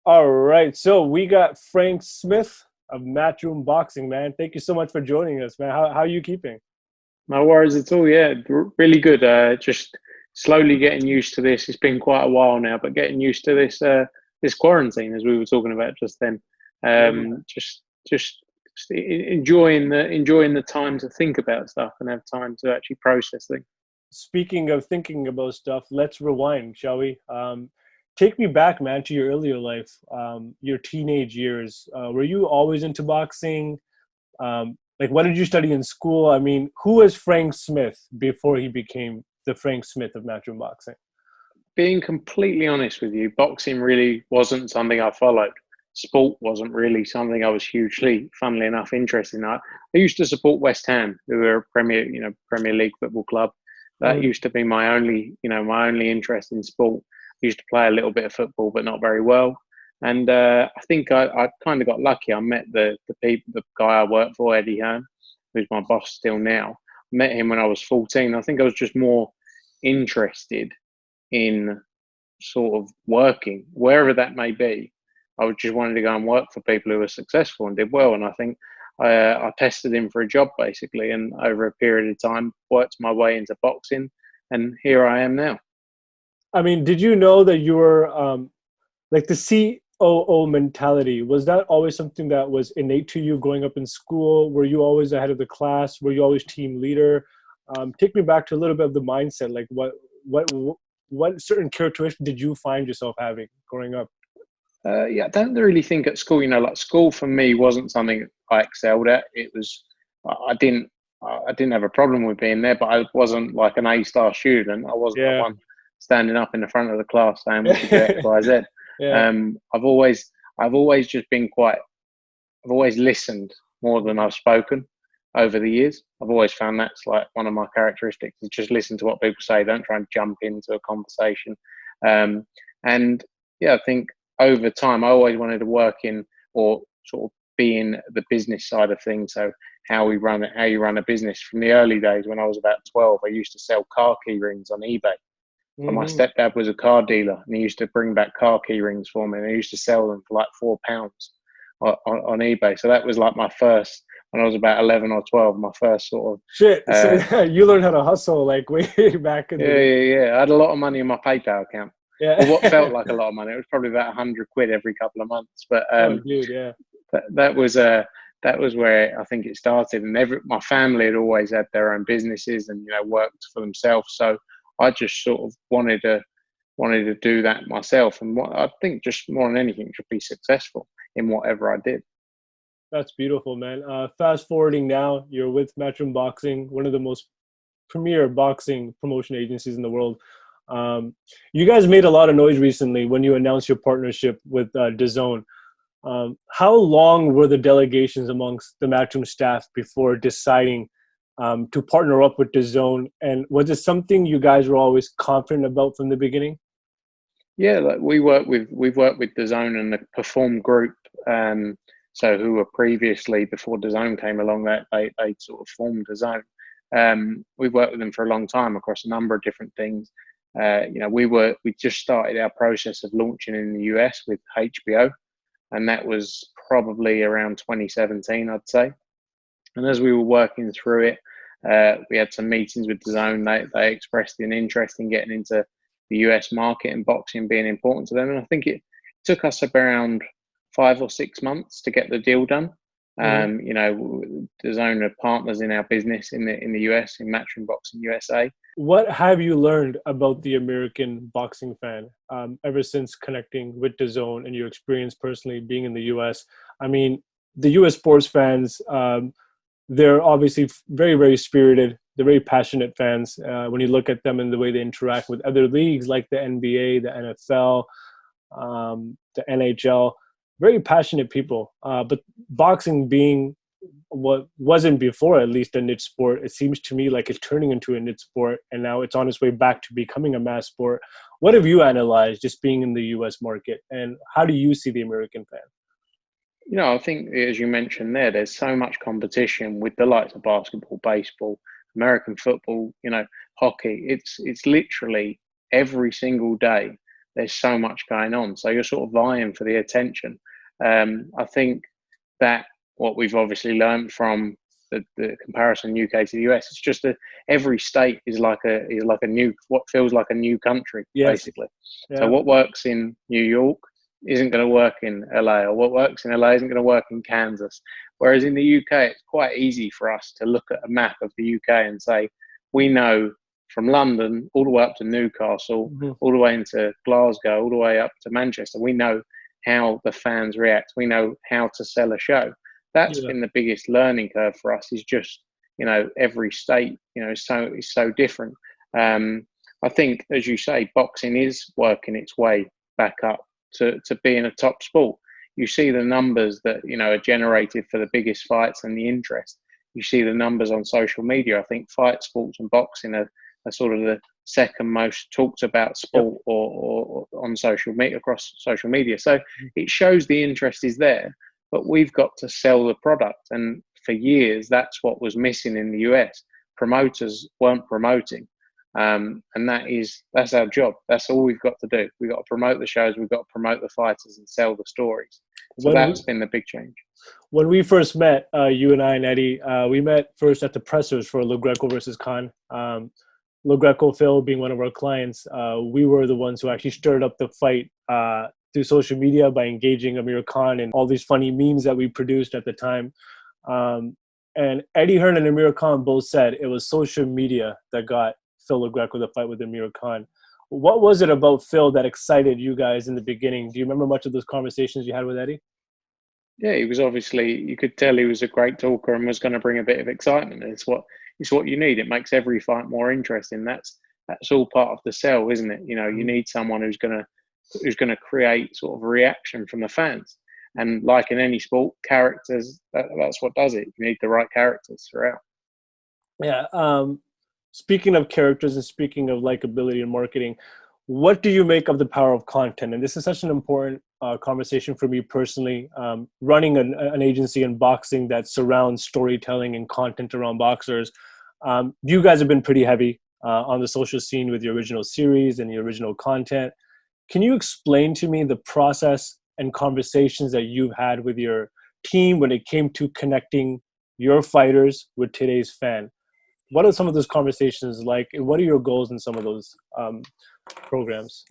All right, so we got Frank Smith of Matchroom Boxing, man. Thank you so much for joining us, man. How are you keeping? No worries at all. Yeah, really good. Just slowly getting used to this. It's been quite a while now, but getting used to this quarantine, as we were talking about just then. Yeah, man. Just enjoying the time to think about stuff and have time to actually process things. Speaking of thinking about stuff, let's rewind, shall we? Take me back, man, to your earlier life, your teenage years. Were you always into boxing? Like, what did you study in school? I mean, who was Frank Smith before he became the Frank Smith of Matchroom Boxing? Being completely honest with you, boxing really wasn't something I followed. Sport wasn't really something I was hugely, funnily enough, interested in. I used to support West Ham, who were a Premier League football club. That Mm. used to be my only interest in sport. I used to play a little bit of football, but not very well. And I think I kind of got lucky. I met the guy I worked for, Eddie Hearn, who's my boss still now. I met him when I was 14. I think I was just more interested in sort of working, wherever that may be. I would just wanted to go and work for people who were successful and did well. And I think I tested him for a job basically, and over a period of time, worked my way into boxing, and here I am now. I mean, did you know that you were like the COO mentality? Was that always something that was innate to you growing up in school? Were you always ahead of the class? Were you always team leader? Take me back to a little bit of the mindset. Like, what, what certain characteristics did you find yourself having growing up? Yeah, I don't really think at school, like school for me wasn't something I excelled at. It was, I didn't have a problem with being there, but I wasn't like an A-star student. I wasn't the Yeah, one standing up in the front of the class saying we should do X, Y, Z. yeah, I've always just been I've always listened more than I've spoken over the years. I've always found that's like one of my characteristics is just listen to what people say. Don't try and jump into a conversation. Um, and yeah, I think over time, I always wanted to work in or sort of be in the business side of things. So how you run a business. From the early days when I was about 12, I used to sell car key rings on eBay. So my hmm stepdad was a car dealer, and he used to bring back car key rings for me, and I used to sell them for like £4 on eBay. So that was like my first, when I was about 11 or 12, my first sort Shit. of, So you learned how to hustle like way back in yeah, the day. yeah, yeah. I had a lot of money in my PayPal account. Or what felt Yeah. like a lot of money. It was probably about 100 quid every couple of months. But Oh, dude. Yeah. that was where I think it started. And my family had always had their own businesses and worked for themselves. So I just sort of wanted to do that myself. And what I think just more than anything should be successful in whatever I did. That's beautiful, man. Fast forwarding now, you're with Matchroom Boxing, one of the most premier boxing promotion agencies in the world. You guys made a lot of noise recently when you announced your partnership with DAZN. How long were the delegations amongst the Matchroom staff before deciding to partner up with DAZN? And was it something you guys were always confident about from the beginning? Yeah, like we've worked with DAZN and the Perform Group. So who were previously before DAZN came along, that they sort of formed DAZN. We've worked with them for a long time across a number of different things. We just started our process of launching in the US with HBO, and that was probably around 2017, I'd say. And as we were working through it, we had some meetings with DAZN. They expressed an interest in getting into the US market and boxing being important to them. And I think it took us around 5 or 6 months to get the deal done. Mhm. DAZN are partners in our business in the US, in Matchroom Boxing USA. What have you learned about the American boxing fan ever since connecting with DAZN and your experience personally being in the US? I mean, the US sports fans, they're obviously very, very spirited. They're very passionate fans. When you look at them and the way they interact with other leagues like the NBA, the NFL, the NHL, very passionate people. But boxing being what wasn't before, at least, a niche sport, it seems to me like it's turning into a niche sport, and now it's on its way back to becoming a mass sport. What have you analyzed just being in the US market, and how do you see the American fan? I think as you mentioned there's so much competition with the likes of basketball, baseball, American football, hockey. It's literally every single day there's so much going on. So you're sort of vying for the attention. I think that what we've obviously learned from the comparison UK to the US, it's just that every state is like a new, what feels like a new country, basically. Yeah. So what works in New York isn't going to work in LA, or what works in LA isn't going to work in Kansas. Whereas in the UK, it's quite easy for us to look at a map of the UK and say, we know from London all the way up to Newcastle, all the way into Glasgow, all the way up to Manchester. We know how the fans react. We know how to sell a show. That's been the biggest learning curve for us, is just, every state, is so different. I think, as you say, boxing is working its way back up to being a top sport. You see the numbers that, are generated for the biggest fights and the interest. You see the numbers on social media. I think fight sports and boxing are sort of the second most talked about sport or on social media, across social media. So it shows the interest is there, but we've got to sell the product. And for years, that's what was missing in the US. Promoters weren't promoting. And that's our job. That's all we've got to do. We've got to promote the shows. We've got to promote the fighters and sell the stories. So that's been the big change. When we first met, you and I and Eddie, we met first at the pressers for Lo Greco versus Khan. Lo Greco, Phil being one of our clients, we were the ones who actually stirred up the fight through social media by engaging Amir Khan and all these funny memes that we produced at the time. And Eddie Hearn and Amir Khan both said it was social media that got Phil Lo Greco the fight with Amir Khan. What was it about Phil that excited you guys in the beginning? Do you remember much of those conversations you had with Eddie? Yeah, he was obviously, you could tell he was a great talker and was going to bring a bit of excitement. It's what you need. It makes every fight more interesting. That's all part of the sell, isn't it? You need someone who's going to create sort of a reaction from the fans. And like in any sport, characters, that's what does it. You need the right characters throughout. Yeah. Speaking of characters and speaking of likability and marketing, what do you make of the power of content? And this is such an important conversation for me personally. Running an agency in boxing that surrounds storytelling and content around boxers, you guys have been pretty heavy on the social scene with your original series and the original content. Can you explain to me the process and conversations that you've had with your team when it came to connecting your fighters with today's fan? What are some of those conversations like, and what are your goals in some of those programs?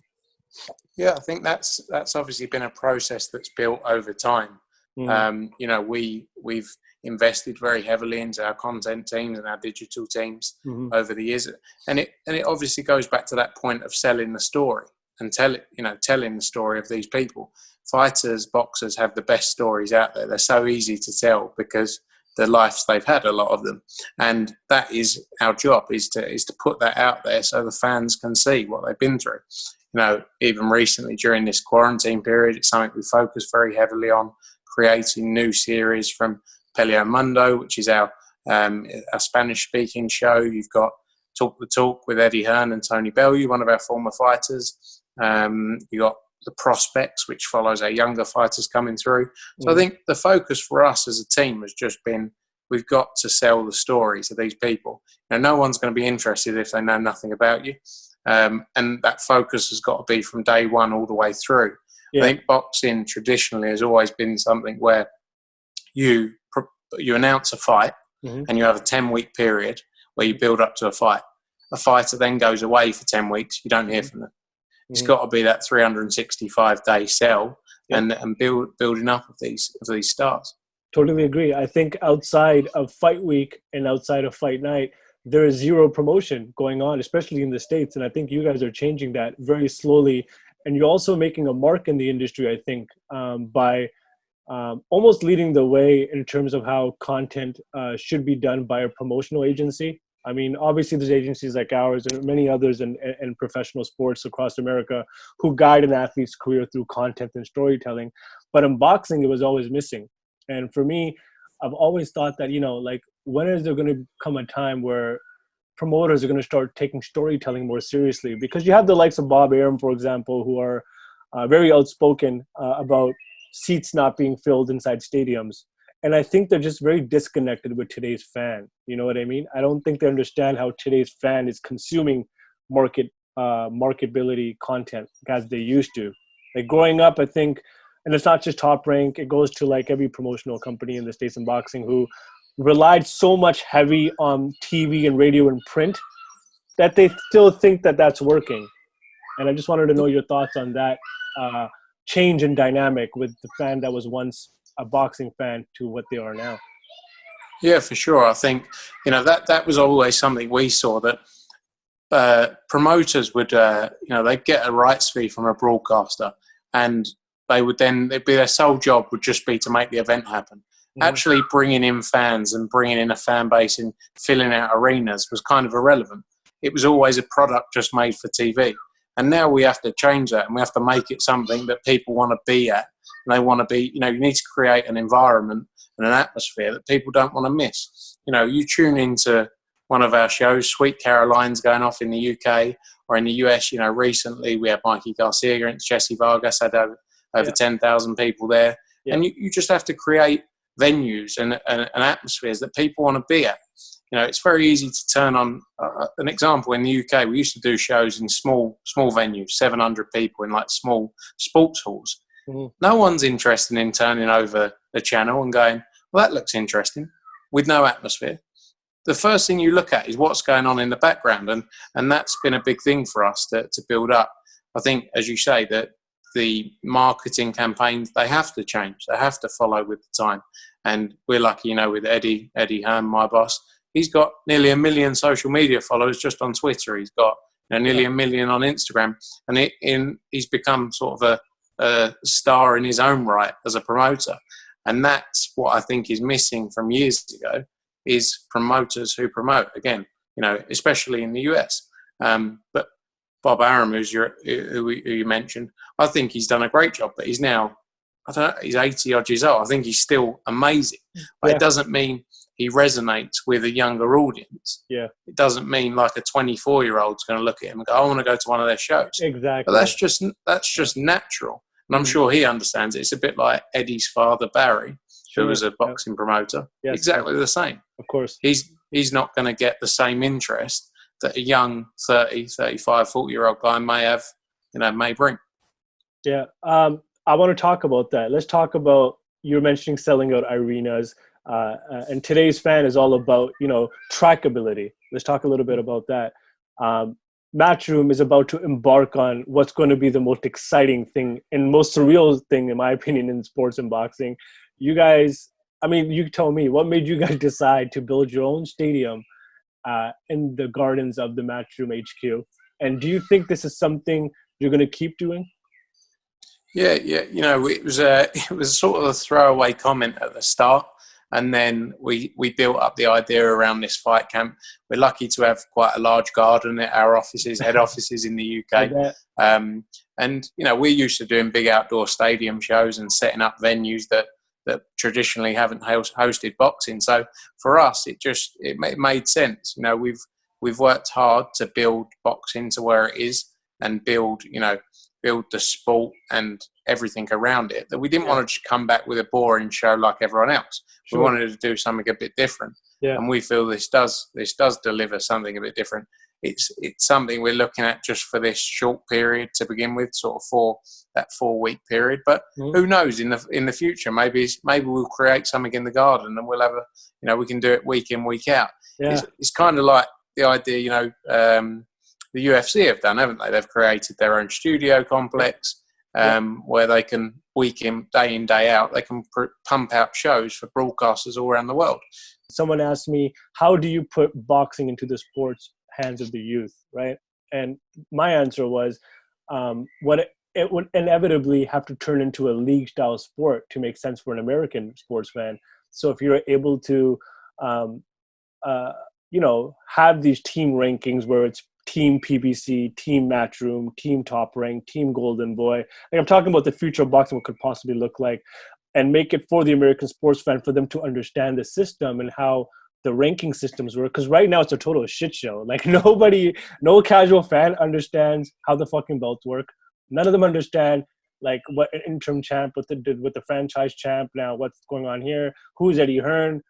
Yeah, I think that's obviously been a process that's built over time. We've invested very heavily into our content teams and our digital teams over the years, and it obviously goes back to that point of selling the story and telling the story of these people. Fighters, boxers have the best stories out there. They're so easy to tell because the lives they've had, a lot of them, and that is our job, is to put that out there so the fans can see what they've been through. Even recently during this quarantine period, it's something we focus very heavily on, creating new series from Peleo Mundo, which is our Spanish-speaking show. You've got Talk the Talk with Eddie Hearn and Tony Bellew, one of our former fighters. You got The Prospects, which follows our younger fighters coming through. So I think the focus for us as a team has just been, we've got to sell the stories of these people. No one's going to be interested if they know nothing about you. And that focus has got to be from day one all the way through. Yeah. I think boxing traditionally has always been something where you announce a fight and you have a 10-week period where you build up to a fight. A fighter then goes away for 10 weeks. You don't hear from them. It's got to be that 365-day sell and building up of these stars. Totally agree. I think outside of fight week and outside of fight night, there is zero promotion going on, especially in the States. And I think you guys are changing that very slowly. And you're also making a mark in the industry, I think, by almost leading the way in terms of how content should be done by a promotional agency. I mean, obviously there's agencies like ours and many others in professional sports across America who guide an athlete's career through content and storytelling. But in boxing, it was always missing. And for me, I've always thought that, when is there going to come a time where promoters are going to start taking storytelling more seriously? Because you have the likes of Bob Arum, for example, who are very outspoken about seats not being filled inside stadiums. And I think they're just very disconnected with today's fan. You know what I mean? I don't think they understand how today's fan is consuming market marketability content as they used to. Like growing up, I think, and it's not just Top Rank, it goes to like every promotional company in the States in boxing who relied so much heavy on TV and radio and print that they still think that that's working. And I just wanted to know your thoughts on that change in dynamic with the fan that was once a boxing fan to what they are now. Yeah, for sure. I think, that was always something we saw, that promoters would, they'd get a rights fee from a broadcaster, and it'd be their sole job would just be to make the event happen. Mm-hmm. Actually bringing in fans and bringing in a fan base and filling out arenas was kind of irrelevant. It was always a product just made for TV. And now we have to change that, and we have to make it something that people want to be at. And they want to be, you need to create an environment and an atmosphere that people don't want to miss. You tune into one of our shows, Sweet Caroline's going off in the UK or in the US. Recently we had Mikey Garcia against Jesse Vargas, had over 10,000 people there. Yeah. And you just have to create venues and atmospheres that people want to be at. It's very easy to turn on an example. In the UK, we used to do shows in small venues, 700 people in like small sports halls. Mm-hmm. No one's interested in turning over the channel and going, well, that looks interesting, with no atmosphere. The first thing you look at is what's going on in the background. And that's been a big thing for us to build up. I think, as you say, that the marketing campaigns, they have to change. They have to follow with the time. And we're lucky, with Eddie Hearn, my boss. He's got nearly 1 million social media followers just on Twitter. He's got nearly 1 million on Instagram. And he's become sort of a star in his own right as a promoter. And that's what I think is missing from years ago, is promoters who promote, again, especially in the US. But Bob Arum, who you mentioned, I think he's done a great job, but he's now, he's 80 odd years old. I think he's still amazing. But it doesn't mean he resonates with a younger audience. Yeah. It doesn't mean like a 24-year-old's going to look at him and go, I want to go to one of their shows. Exactly. But that's just natural. And I'm sure he understands it. It's a bit like Eddie's father, Barry, who was a boxing promoter. Yes. Exactly the same. Of course. He's not going to get the same interest that a young 30, 35, 40-year-old guy may have, may bring. Yeah. I want to talk about that. Let's talk about, you're mentioning selling out arenas. And today's fan is all about, trackability. Let's talk a little bit about that. Matchroom is about to embark on what's going to be the most exciting thing and most surreal thing, in my opinion, in sports and boxing. You guys, you tell me, what made you guys decide to build your own stadium in the gardens of the Matchroom HQ? And do you think this is something you're going to keep doing? Yeah. It was sort of a throwaway comment at the start. And then we built up the idea around this fight camp. We're lucky to have quite a large garden at our offices, head offices in the UK. And, we're used to doing big outdoor stadium shows and setting up venues that traditionally haven't hosted boxing. So for us, it made sense. We've worked hard to build boxing to where it is and build the sport and everything around it, that we didn't want to just come back with a boring show like everyone else. Sure. We wanted to do something a bit different. Yeah. And we feel this does deliver something a bit different. It's something we're looking at just for this short period to begin with, sort of for that 4-week period. But who knows, in the future, maybe we'll create something in the garden and we'll have we can do it week in, week out. Yeah. It's kind of like the idea, the UFC have done, haven't they? They've created their own studio complex where they can, day in, day out, they can pump out shows for broadcasters all around the world. Someone asked me, how do you put boxing into the sports hands of the youth, right? And my answer was, it would inevitably have to turn into a league-style sport to make sense for an American sports fan. So if you're able to, have these team rankings where it's Team PBC, Team Matchroom, Team Top Rank, Team Golden Boy. I'm talking about the future of boxing, what could possibly look like, and make it for the American sports fan, for them to understand the system and how the ranking systems work. Because right now it's a total shit show. Like no casual fan understands how the fucking belts work. None of them understand like what an interim champ with the franchise champ now, what's going on here, who's Eddie Hearn,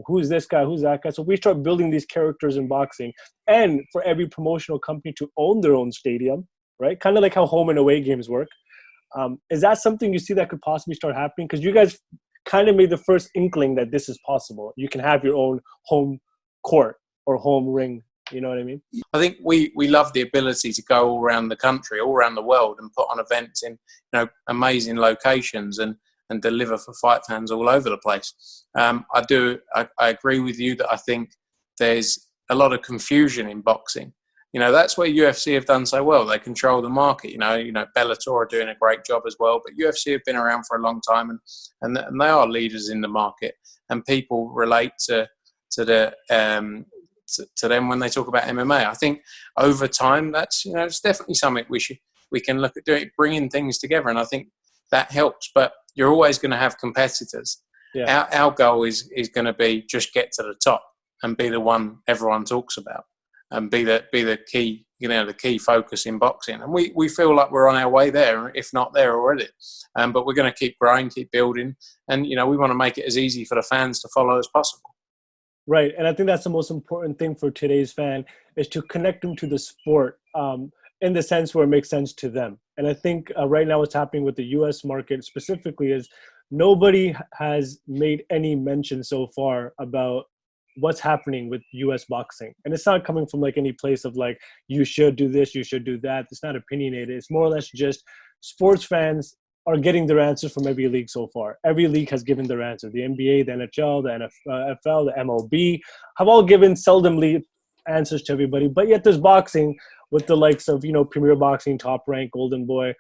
who's this guy, who's that guy. So we start building these characters in boxing, and for every promotional company to own their own stadium, right? Kind of like how home and away games work. Is that something you see that could possibly start happening? Because you guys kind of made the first inkling that this is possible. You can have your own home court or home ring. You know what I mean? I think we love the ability to go all around the country, all around the world, and put on events in amazing locations and deliver for fight fans all over the place. I agree with you that I think there's a lot of confusion in boxing. That's where UFC have done so well. They control the market. Bellator are doing a great job as well, but UFC have been around for a long time, and they are leaders in the market, and people relate to them when they talk about MMA. I think over time, that's it's definitely something we can look at doing, bringing things together, and I think that helps. But you're always going to have competitors. Yeah. Our goal is going to be just get to the top and be the one everyone talks about, and be the key the key focus in boxing. And we feel like we're on our way there, if not there already. But we're going to keep growing, keep building, and we want to make it as easy for the fans to follow as possible. Right, and I think that's the most important thing for today's fan, is to connect them to the sport in the sense where it makes sense to them. And I think right now what's happening with the U.S. market specifically is nobody has made any mention so far about what's happening with U.S. boxing. And it's not coming from like any place of like, you should do this, you should do that. It's not opinionated. It's more or less just sports fans are getting their answers from every league so far. Every league has given their answer. The NBA, the NHL, the NFL, the MLB have all given seldomly answers to everybody. But yet there's boxing with the likes of, Premier Boxing, Top Rank, Golden Boy,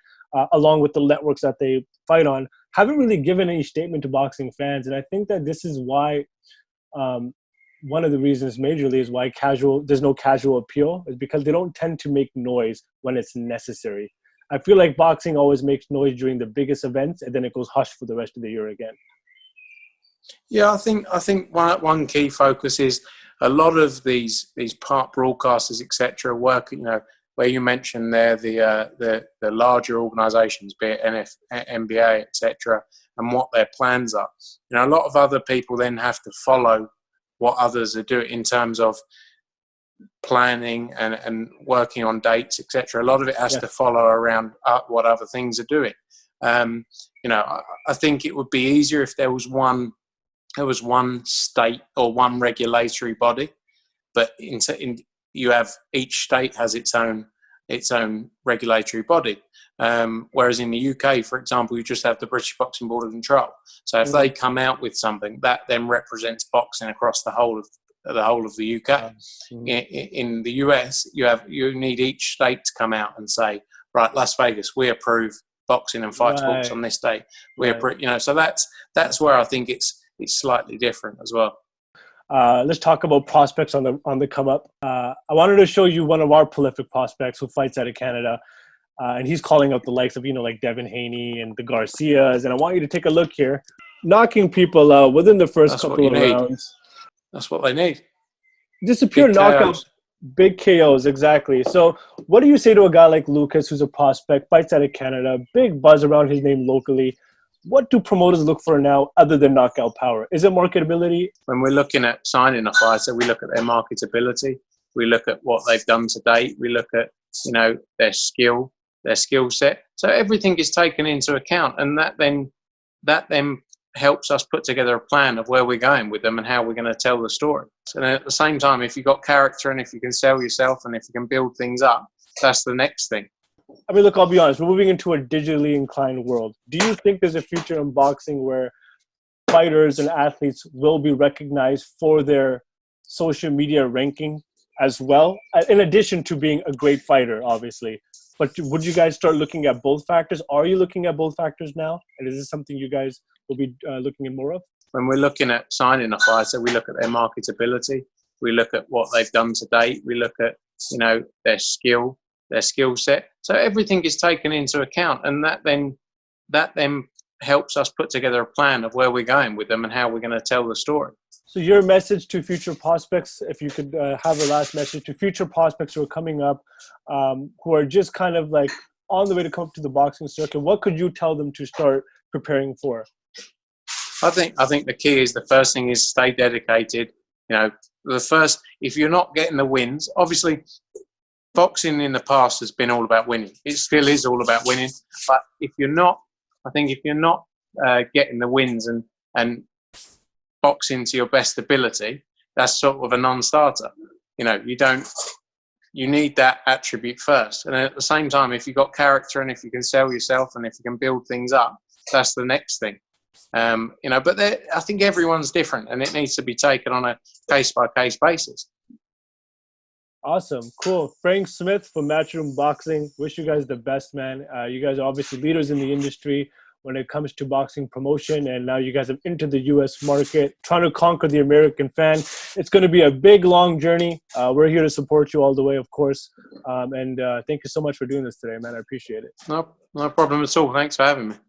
along with the networks that they fight on, haven't really given any statement to boxing fans. And I think that this is why one of the reasons majorly is why there's no casual appeal, is because they don't tend to make noise when it's necessary. I feel like boxing always makes noise during the biggest events, and then it goes hush for the rest of the year again. Yeah, I think one key focus is a lot of these part broadcasters, etc., work. Where you mentioned there the larger organisations, be it NBA, etc., and what their plans are. A lot of other people then have to follow what others are doing in terms of planning and working on dates, etc. A lot of it has to follow around what other things are doing. I think it would be easier if there was one state or one regulatory body, but you have each state has its own regulatory body. Whereas in the UK, for example, you just have the British Boxing Board of Control. So if they come out with something, that then represents boxing across the whole of the UK. In the US, you need each state to come out and say, right, Las Vegas, we approve boxing and fight sports on this day. We approve, so that's where I think it's slightly different as well. Let's talk about prospects on the come up. I wanted to show you one of our prolific prospects who fights out of Canada, and he's calling out the likes of like Devin Haney and the Garcias. And I want you to take a look here, knocking people out within the first couple of rounds. That's what they need. Just a pure knockout. Big KOs, exactly. So what do you say to a guy like Lucas, who's a prospect, fights out of Canada, big buzz around his name locally? What do promoters look for now other than knockout power? Is it marketability? When we're looking at signing a fighter, we look at their marketability. We look at what they've done to date. We look at, their skill set. So everything is taken into account, and that then helps us put together a plan of where we're going with them and how we're going to tell the story. And at the same time, if you've got character and if you can sell yourself and if you can build things up, that's the next thing. I mean, look, I'll be honest. We're moving into a digitally inclined world. Do you think there's a future in boxing where fighters and athletes will be recognized for their social media ranking as well, in addition to being a great fighter, obviously? But would you guys start looking at both factors? Are you looking at both factors now? And is this something you guys will be looking at more of? When we're looking at signing a fighter, we look at their marketability. We look at what they've done to date. We look at, their skill set. So everything is taken into account, and that then helps us put together a plan of where we're going with them and how we're going to tell the story. So your message to future prospects, if you could have a last message to future prospects who are coming up, who are just kind of like on the way to come to the boxing circuit, what could you tell them to start preparing for? I think the key is, the first thing is stay dedicated. You know, if you're not getting the wins, obviously boxing in the past has been all about winning. It still is all about winning. But if you're not getting the wins and boxing to your best ability, that's sort of a non-starter. You know, you need that attribute first. And at the same time, if you've got character and if you can sell yourself and if you can build things up, that's the next thing. You know, but I think everyone's different and it needs to be taken on a case-by-case basis. Awesome. Cool. Frank Smith from Matchroom Boxing. Wish you guys the best, man. You guys are obviously leaders in the industry when it comes to boxing promotion, and now you guys have entered the U.S. market, trying to conquer the American fan. It's going to be a big, long journey. We're here to support you all the way, of course. And thank you so much for doing this today, man. I appreciate it. No problem at all. Thanks for having me.